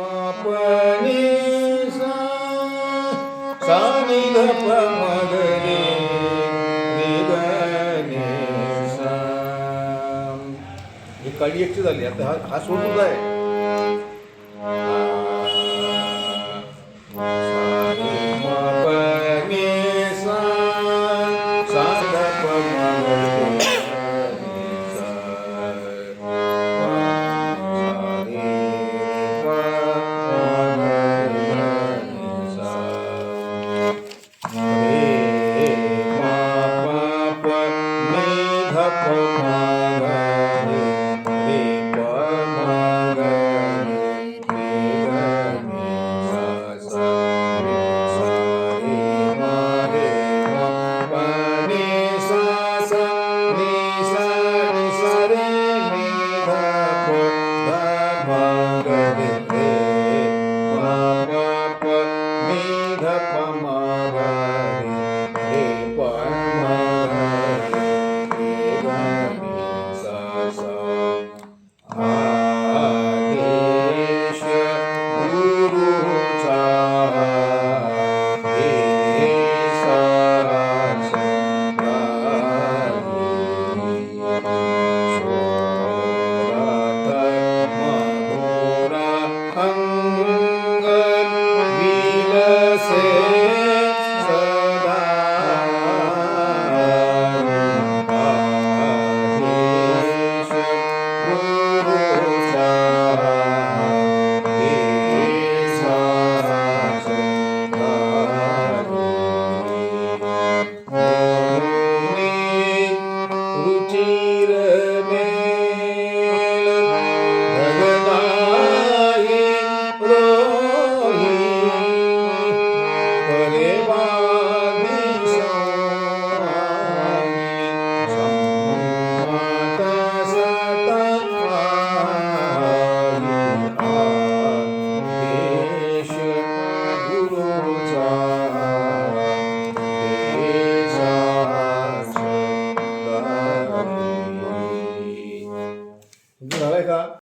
अपनी सा सा नि ध प म ग रे रे ग ने सा. ही काळी एकटी झाली. आता हा सूर सुद्धा आहे. सा रे म प नि सा सा ध प म ग रे ने सा सा रे प म ग ने सा रे म प प नि ध प म ग रे रे प म ग रे ग ने सा सा रे म प नि सा सा नि सा रे नि ध प ध म ग रे